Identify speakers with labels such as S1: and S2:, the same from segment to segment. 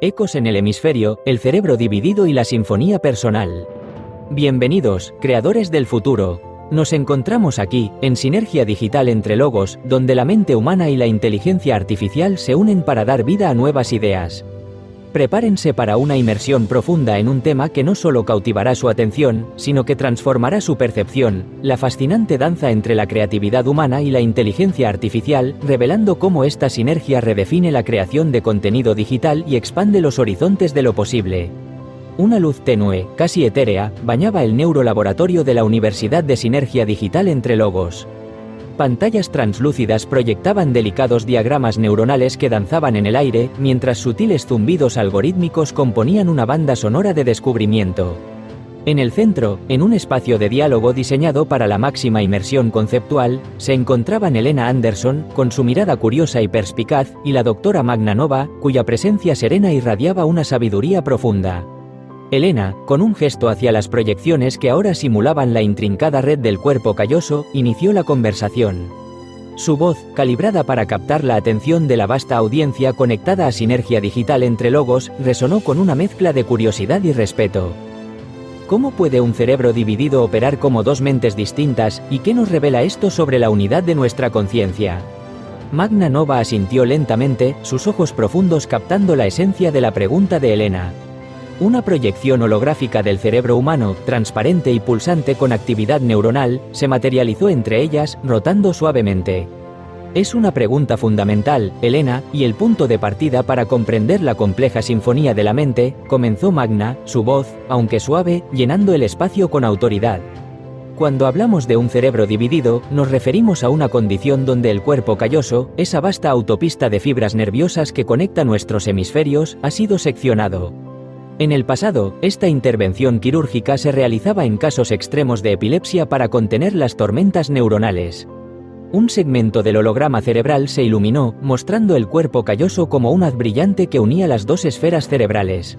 S1: Ecos en el hemisferio, el cerebro dividido y la sinfonía personal. Bienvenidos, creadores del futuro. Nos encontramos aquí, en sinergia digital entre logos, donde la mente humana y la inteligencia artificial se unen para dar vida a nuevas ideas. Prepárense para una inmersión profunda en un tema que no solo cautivará su atención, sino que transformará su percepción, la fascinante danza entre la creatividad humana y la inteligencia artificial, revelando cómo esta sinergia redefine la creación de contenido digital y expande los horizontes de lo posible. Una luz tenue, casi etérea, bañaba el neurolaboratorio de la Universidad de Sinergia Digital entre Logos. Pantallas translúcidas proyectaban delicados diagramas neuronales que danzaban en el aire, mientras sutiles zumbidos algorítmicos componían una banda sonora de descubrimiento. En el centro, en un espacio de diálogo diseñado para la máxima inmersión conceptual, se encontraban Elena Anderson, con su mirada curiosa y perspicaz, y la doctora Magna Nova, cuya presencia serena irradiaba una sabiduría profunda. Elena, con un gesto hacia las proyecciones que ahora simulaban la intrincada red del cuerpo calloso, inició la conversación. Su voz, calibrada para captar la atención de la vasta audiencia conectada a sinergia digital entre logos, resonó con una mezcla de curiosidad y respeto. ¿Cómo puede un cerebro dividido operar como dos mentes distintas, y qué nos revela esto sobre la unidad de nuestra conciencia? Magna Nova asintió lentamente, sus ojos profundos captando la esencia de la pregunta de Elena. Una proyección holográfica del cerebro humano, transparente y pulsante con actividad neuronal, se materializó entre ellas, rotando suavemente. Es una pregunta fundamental, Elena, y el punto de partida para comprender la compleja sinfonía de la mente, comenzó Magna, su voz, aunque suave, llenando el espacio con autoridad. Cuando hablamos de un cerebro dividido, nos referimos a una condición donde el cuerpo calloso, esa vasta autopista de fibras nerviosas que conecta nuestros hemisferios, ha sido seccionado. En el pasado, esta intervención quirúrgica se realizaba en casos extremos de epilepsia para contener las tormentas neuronales. Un segmento del holograma cerebral se iluminó, mostrando el cuerpo calloso como un haz brillante que unía las dos esferas cerebrales.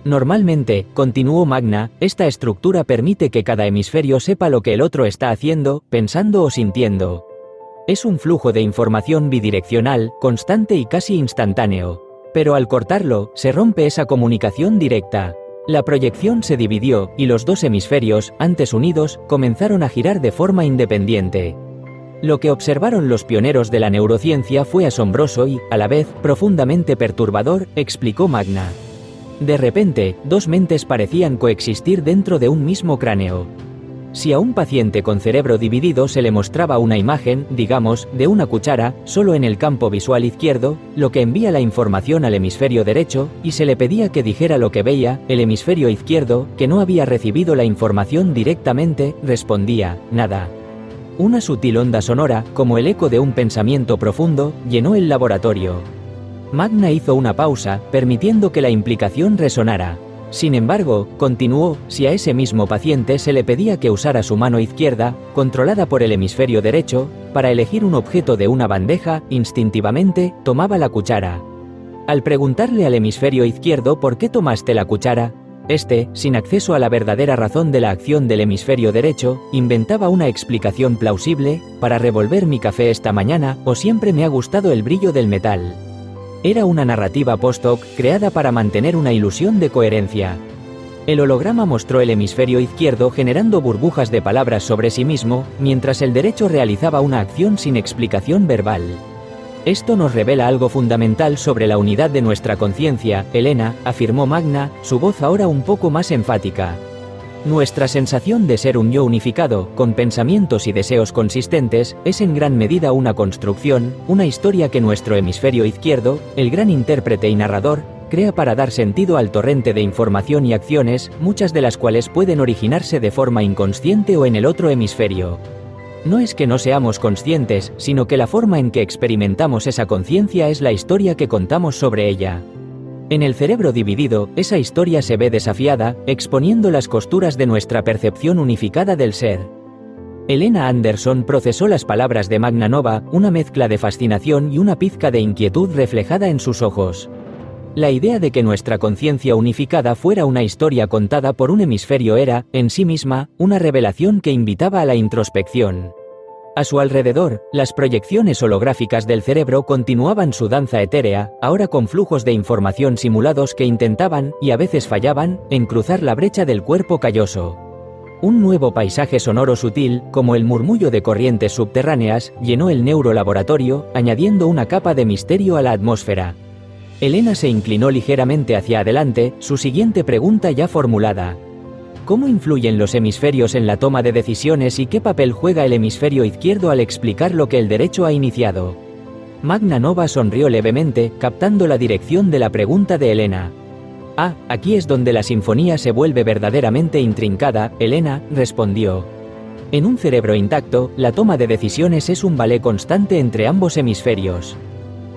S1: Normalmente, continuó Magna, esta estructura permite que cada hemisferio sepa lo que el otro está haciendo, pensando o sintiendo. Es un flujo de información bidireccional, constante y casi instantáneo. Pero al cortarlo, se rompe esa comunicación directa. La proyección se dividió, y los dos hemisferios, antes unidos, comenzaron a girar de forma independiente. Lo que observaron los pioneros de la neurociencia fue asombroso y, a la vez, profundamente perturbador, explicó Magna. De repente, dos mentes parecían coexistir dentro de un mismo cráneo. Si a un paciente con cerebro dividido se le mostraba una imagen, digamos, de una cuchara, solo en el campo visual izquierdo, lo que envía la información al hemisferio derecho, y se le pedía que dijera lo que veía, el hemisferio izquierdo, que no había recibido la información directamente, respondía, nada. Una sutil onda sonora, como el eco de un pensamiento profundo, llenó el laboratorio. Magna hizo una pausa, permitiendo que la implicación resonara. Sin embargo, continuó, si a ese mismo paciente se le pedía que usara su mano izquierda, controlada por el hemisferio derecho, para elegir un objeto de una bandeja, instintivamente, tomaba la cuchara. Al preguntarle al hemisferio izquierdo ¿por qué tomaste la cuchara?, este, sin acceso a la verdadera razón de la acción del hemisferio derecho, inventaba una explicación plausible, para revolver mi café esta mañana, o siempre me ha gustado el brillo del metal. Era una narrativa post-hoc creada para mantener una ilusión de coherencia. El holograma mostró el hemisferio izquierdo generando burbujas de palabras sobre sí mismo, mientras el derecho realizaba una acción sin explicación verbal. Esto nos revela algo fundamental sobre la unidad de nuestra conciencia, Elena, afirmó Magna, su voz ahora un poco más enfática. Nuestra sensación de ser un yo unificado, con pensamientos y deseos consistentes, es en gran medida una construcción, una historia que nuestro hemisferio izquierdo, el gran intérprete y narrador, crea para dar sentido al torrente de información y acciones, muchas de las cuales pueden originarse de forma inconsciente o en el otro hemisferio. No es que no seamos conscientes, sino que la forma en que experimentamos esa conciencia es la historia que contamos sobre ella. En el cerebro dividido, esa historia se ve desafiada, exponiendo las costuras de nuestra percepción unificada del ser. Elena Anderson procesó las palabras de Magna Nova, una mezcla de fascinación y una pizca de inquietud reflejada en sus ojos. La idea de que nuestra conciencia unificada fuera una historia contada por un hemisferio era, en sí misma, una revelación que invitaba a la introspección. A su alrededor, las proyecciones holográficas del cerebro continuaban su danza etérea, ahora con flujos de información simulados que intentaban, y a veces fallaban, en cruzar la brecha del cuerpo calloso. Un nuevo paisaje sonoro sutil, como el murmullo de corrientes subterráneas, llenó el neurolaboratorio, añadiendo una capa de misterio a la atmósfera. Elena se inclinó ligeramente hacia adelante, su siguiente pregunta ya formulada. ¿Cómo influyen los hemisferios en la toma de decisiones y qué papel juega el hemisferio izquierdo al explicar lo que el derecho ha iniciado? Magna Nova sonrió levemente, captando la dirección de la pregunta de Elena. Ah, aquí es donde la sinfonía se vuelve verdaderamente intrincada, Elena, respondió. En un cerebro intacto, la toma de decisiones es un ballet constante entre ambos hemisferios.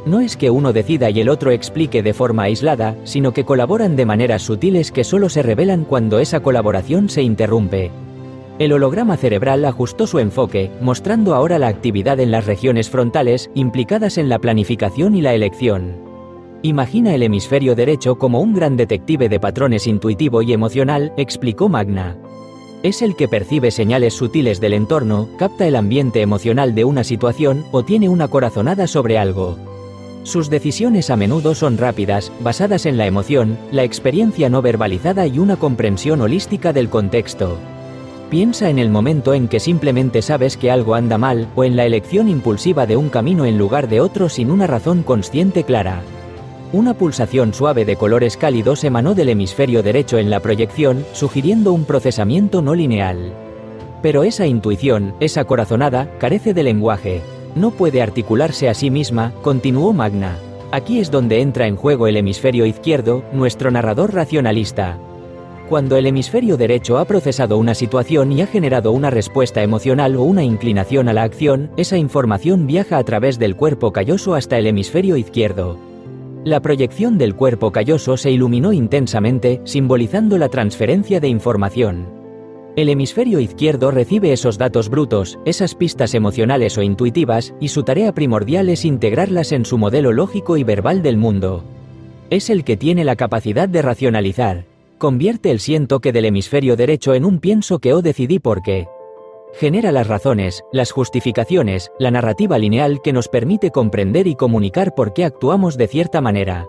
S1: No es que uno decida y el otro explique de forma aislada, sino que colaboran de maneras sutiles que solo se revelan cuando esa colaboración se interrumpe. El holograma cerebral ajustó su enfoque, mostrando ahora la actividad en las regiones frontales, implicadas en la planificación y la elección. Imagina el hemisferio derecho como un gran detective de patrones intuitivo y emocional, explicó Magna. Es el que percibe señales sutiles del entorno, capta el ambiente emocional de una situación, o tiene una corazonada sobre algo. Sus decisiones a menudo son rápidas, basadas en la emoción, la experiencia no verbalizada y una comprensión holística del contexto. Piensa en el momento en que simplemente sabes que algo anda mal, o en la elección impulsiva de un camino en lugar de otro sin una razón consciente clara. Una pulsación suave de colores cálidos emanó del hemisferio derecho en la proyección, sugiriendo un procesamiento no lineal. Pero esa intuición, esa corazonada, carece de lenguaje. No puede articularse a sí misma, continuó Magna. Aquí es donde entra en juego el hemisferio izquierdo, nuestro narrador racionalista. Cuando el hemisferio derecho ha procesado una situación y ha generado una respuesta emocional o una inclinación a la acción, esa información viaja a través del cuerpo calloso hasta el hemisferio izquierdo. La proyección del cuerpo calloso se iluminó intensamente, simbolizando la transferencia de información. El hemisferio izquierdo recibe esos datos brutos, esas pistas emocionales o intuitivas, y su tarea primordial es integrarlas en su modelo lógico y verbal del mundo. Es el que tiene la capacidad de racionalizar. Convierte el siento que del hemisferio derecho en un pienso que o decidí por qué. Genera las razones, las justificaciones, la narrativa lineal que nos permite comprender y comunicar por qué actuamos de cierta manera.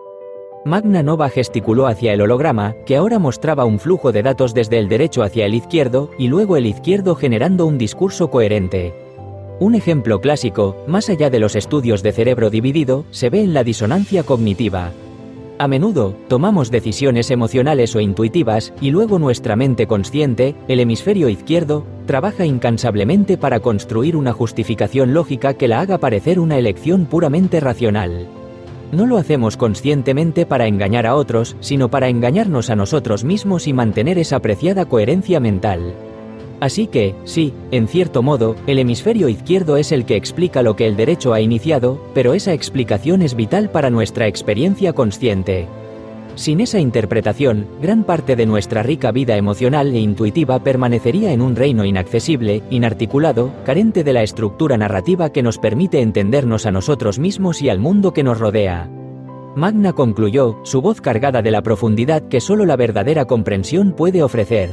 S1: Magna Nova gesticuló hacia el holograma, que ahora mostraba un flujo de datos desde el derecho hacia el izquierdo, y luego el izquierdo generando un discurso coherente. Un ejemplo clásico, más allá de los estudios de cerebro dividido, se ve en la disonancia cognitiva. A menudo, tomamos decisiones emocionales o intuitivas, y luego nuestra mente consciente, el hemisferio izquierdo, trabaja incansablemente para construir una justificación lógica que la haga parecer una elección puramente racional. No lo hacemos conscientemente para engañar a otros, sino para engañarnos a nosotros mismos y mantener esa preciada coherencia mental. Así que, sí, en cierto modo, el hemisferio izquierdo es el que explica lo que el derecho ha iniciado, pero esa explicación es vital para nuestra experiencia consciente. Sin esa interpretación, gran parte de nuestra rica vida emocional e intuitiva permanecería en un reino inaccesible, inarticulado, carente de la estructura narrativa que nos permite entendernos a nosotros mismos y al mundo que nos rodea. Magna concluyó, su voz cargada de la profundidad que solo la verdadera comprensión puede ofrecer.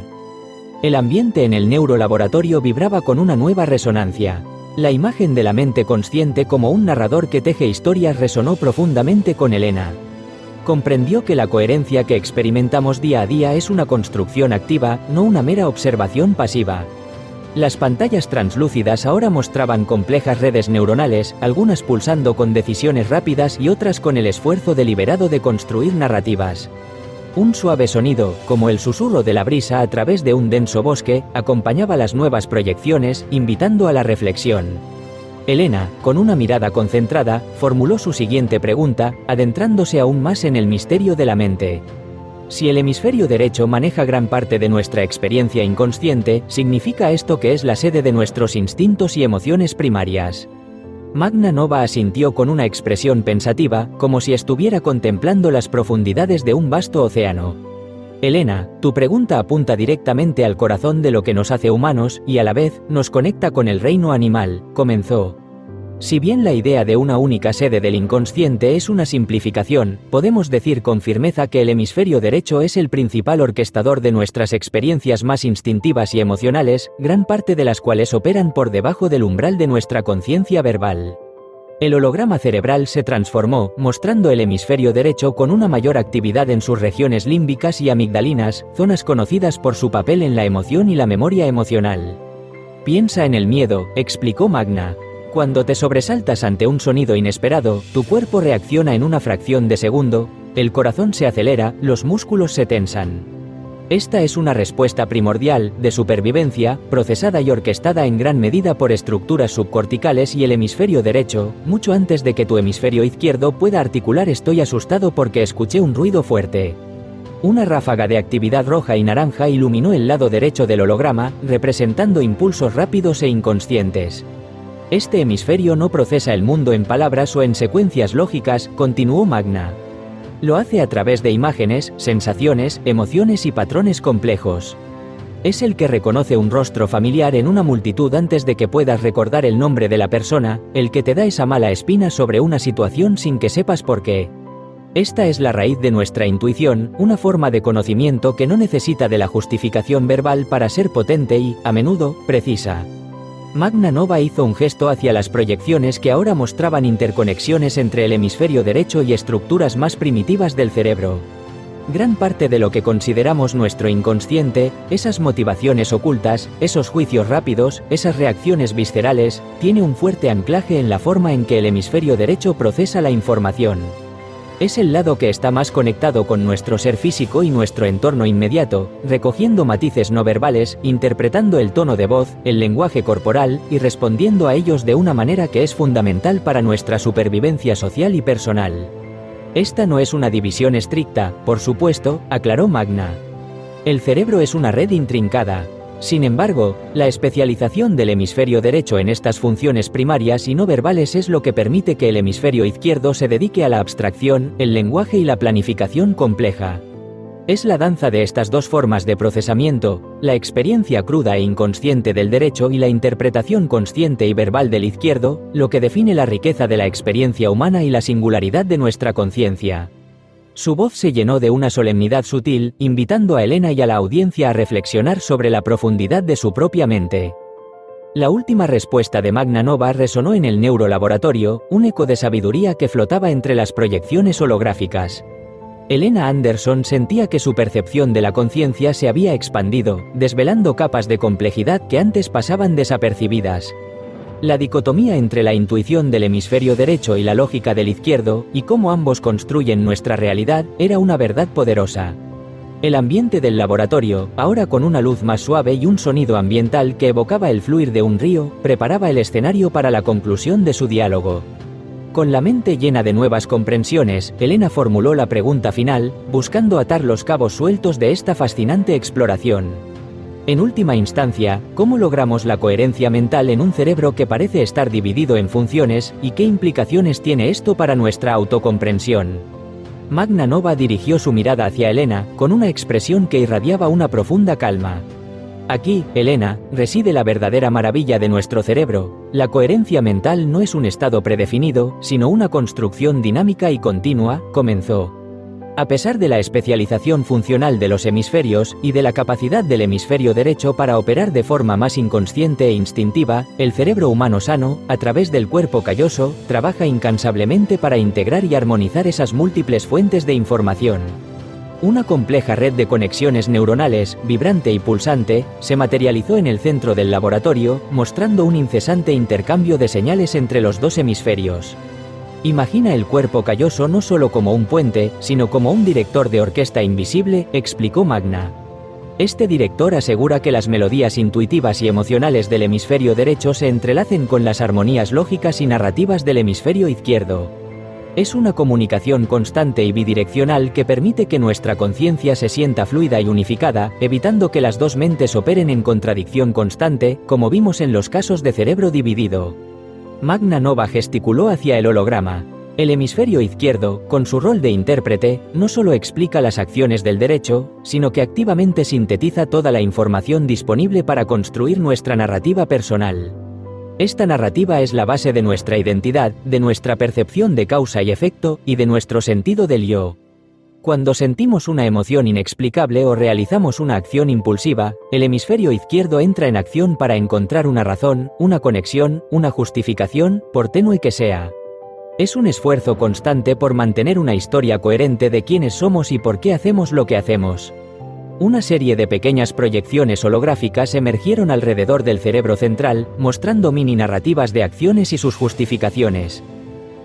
S1: El ambiente en el neurolaboratorio vibraba con una nueva resonancia. La imagen de la mente consciente como un narrador que teje historias resonó profundamente con Elena. Comprendió que la coherencia que experimentamos día a día es una construcción activa, no una mera observación pasiva. Las pantallas translúcidas ahora mostraban complejas redes neuronales, algunas pulsando con decisiones rápidas y otras con el esfuerzo deliberado de construir narrativas. Un suave sonido, como el susurro de la brisa a través de un denso bosque, acompañaba las nuevas proyecciones, invitando a la reflexión. Elena, con una mirada concentrada, formuló su siguiente pregunta, adentrándose aún más en el misterio de la mente. Si el hemisferio derecho maneja gran parte de nuestra experiencia inconsciente, ¿significa esto que es la sede de nuestros instintos y emociones primarias? Magna Nova asintió con una expresión pensativa, como si estuviera contemplando las profundidades de un vasto océano. Elena, tu pregunta apunta directamente al corazón de lo que nos hace humanos, y a la vez, nos conecta con el reino animal, comenzó. Si bien la idea de una única sede del inconsciente es una simplificación, podemos decir con firmeza que el hemisferio derecho es el principal orquestador de nuestras experiencias más instintivas y emocionales, gran parte de las cuales operan por debajo del umbral de nuestra conciencia verbal. El holograma cerebral se transformó, mostrando el hemisferio derecho con una mayor actividad en sus regiones límbicas y amigdalinas, zonas conocidas por su papel en la emoción y la memoria emocional. Piensa en el miedo, explicó Magna. Cuando te sobresaltas ante un sonido inesperado, tu cuerpo reacciona en una fracción de segundo, el corazón se acelera, los músculos se tensan. Esta es una respuesta primordial, de supervivencia, procesada y orquestada en gran medida por estructuras subcorticales y el hemisferio derecho, mucho antes de que tu hemisferio izquierdo pueda articular «estoy asustado porque escuché un ruido fuerte». Una ráfaga de actividad roja y naranja iluminó el lado derecho del holograma, representando impulsos rápidos e inconscientes. Este hemisferio no procesa el mundo en palabras o en secuencias lógicas, continuó Magna. Lo hace a través de imágenes, sensaciones, emociones y patrones complejos. Es el que reconoce un rostro familiar en una multitud antes de que puedas recordar el nombre de la persona, el que te da esa mala espina sobre una situación sin que sepas por qué. Esta es la raíz de nuestra intuición, una forma de conocimiento que no necesita de la justificación verbal para ser potente y, a menudo, precisa. Magna Nova hizo un gesto hacia las proyecciones que ahora mostraban interconexiones entre el hemisferio derecho y estructuras más primitivas del cerebro. Gran parte de lo que consideramos nuestro inconsciente, esas motivaciones ocultas, esos juicios rápidos, esas reacciones viscerales, tiene un fuerte anclaje en la forma en que el hemisferio derecho procesa la información. Es el lado que está más conectado con nuestro ser físico y nuestro entorno inmediato, recogiendo matices no verbales, interpretando el tono de voz, el lenguaje corporal, y respondiendo a ellos de una manera que es fundamental para nuestra supervivencia social y personal. Esta no es una división estricta, por supuesto, aclaró Magna. El cerebro es una red intrincada. Sin embargo, la especialización del hemisferio derecho en estas funciones primarias y no verbales es lo que permite que el hemisferio izquierdo se dedique a la abstracción, el lenguaje y la planificación compleja. Es la danza de estas dos formas de procesamiento, la experiencia cruda e inconsciente del derecho y la interpretación consciente y verbal del izquierdo, lo que define la riqueza de la experiencia humana y la singularidad de nuestra conciencia. Su voz se llenó de una solemnidad sutil, invitando a Elena y a la audiencia a reflexionar sobre la profundidad de su propia mente. La última respuesta de Magna Nova resonó en el neurolaboratorio, un eco de sabiduría que flotaba entre las proyecciones holográficas. Elena Anderson sentía que su percepción de la conciencia se había expandido, desvelando capas de complejidad que antes pasaban desapercibidas. La dicotomía entre la intuición del hemisferio derecho y la lógica del izquierdo, y cómo ambos construyen nuestra realidad, era una verdad poderosa. El ambiente del laboratorio, ahora con una luz más suave y un sonido ambiental que evocaba el fluir de un río, preparaba el escenario para la conclusión de su diálogo. Con la mente llena de nuevas comprensiones, Elena formuló la pregunta final, buscando atar los cabos sueltos de esta fascinante exploración. En última instancia, ¿cómo logramos la coherencia mental en un cerebro que parece estar dividido en funciones, y qué implicaciones tiene esto para nuestra autocomprensión? Magna Nova dirigió su mirada hacia Elena, con una expresión que irradiaba una profunda calma. Aquí, Elena, reside la verdadera maravilla de nuestro cerebro. La coherencia mental no es un estado predefinido, sino una construcción dinámica y continua, comenzó. A pesar de la especialización funcional de los hemisferios, y de la capacidad del hemisferio derecho para operar de forma más inconsciente e instintiva, el cerebro humano sano, a través del cuerpo calloso, trabaja incansablemente para integrar y armonizar esas múltiples fuentes de información. Una compleja red de conexiones neuronales, vibrante y pulsante, se materializó en el centro del laboratorio, mostrando un incesante intercambio de señales entre los dos hemisferios. Imagina el cuerpo calloso no solo como un puente, sino como un director de orquesta invisible, explicó Magna. Este director asegura que las melodías intuitivas y emocionales del hemisferio derecho se entrelacen con las armonías lógicas y narrativas del hemisferio izquierdo. Es una comunicación constante y bidireccional que permite que nuestra conciencia se sienta fluida y unificada, evitando que las dos mentes operen en contradicción constante, como vimos en los casos de cerebro dividido. Magna Nova gesticuló hacia el holograma. El hemisferio izquierdo, con su rol de intérprete, no solo explica las acciones del derecho, sino que activamente sintetiza toda la información disponible para construir nuestra narrativa personal. Esta narrativa es la base de nuestra identidad, de nuestra percepción de causa y efecto, y de nuestro sentido del yo. Cuando sentimos una emoción inexplicable o realizamos una acción impulsiva, el hemisferio izquierdo entra en acción para encontrar una razón, una conexión, una justificación, por tenue que sea. Es un esfuerzo constante por mantener una historia coherente de quiénes somos y por qué hacemos lo que hacemos. Una serie de pequeñas proyecciones holográficas emergieron alrededor del cerebro central, mostrando mini narrativas de acciones y sus justificaciones.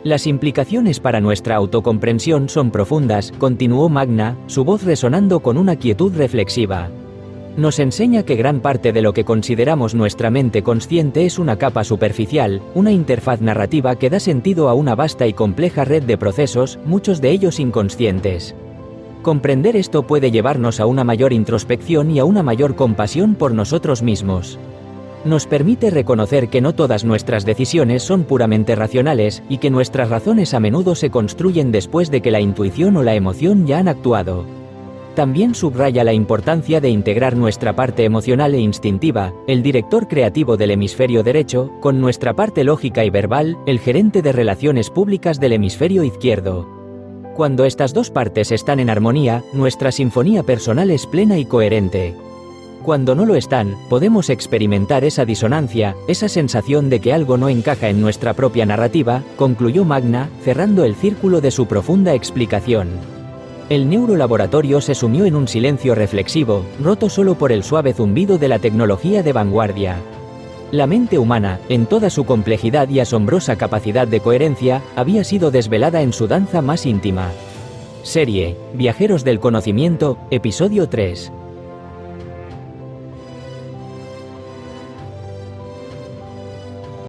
S1: Las implicaciones para nuestra autocomprensión son profundas, continuó Magna, su voz resonando con una quietud reflexiva. Nos enseña que gran parte de lo que consideramos nuestra mente consciente es una capa superficial, una interfaz narrativa que da sentido a una vasta y compleja red de procesos, muchos de ellos inconscientes. Comprender esto puede llevarnos a una mayor introspección y a una mayor compasión por nosotros mismos. Nos permite reconocer que no todas nuestras decisiones son puramente racionales, y que nuestras razones a menudo se construyen después de que la intuición o la emoción ya han actuado. También subraya la importancia de integrar nuestra parte emocional e instintiva, el director creativo del hemisferio derecho, con nuestra parte lógica y verbal, el gerente de relaciones públicas del hemisferio izquierdo. Cuando estas dos partes están en armonía, nuestra sinfonía personal es plena y coherente. Cuando no lo están, podemos experimentar esa disonancia, esa sensación de que algo no encaja en nuestra propia narrativa, concluyó Magna, cerrando el círculo de su profunda explicación. El neurolaboratorio se sumió en un silencio reflexivo, roto solo por el suave zumbido de la tecnología de vanguardia. La mente humana, en toda su complejidad y asombrosa capacidad de coherencia, había sido desvelada en su danza más íntima. Serie, Viajeros del Conocimiento, Episodio 3.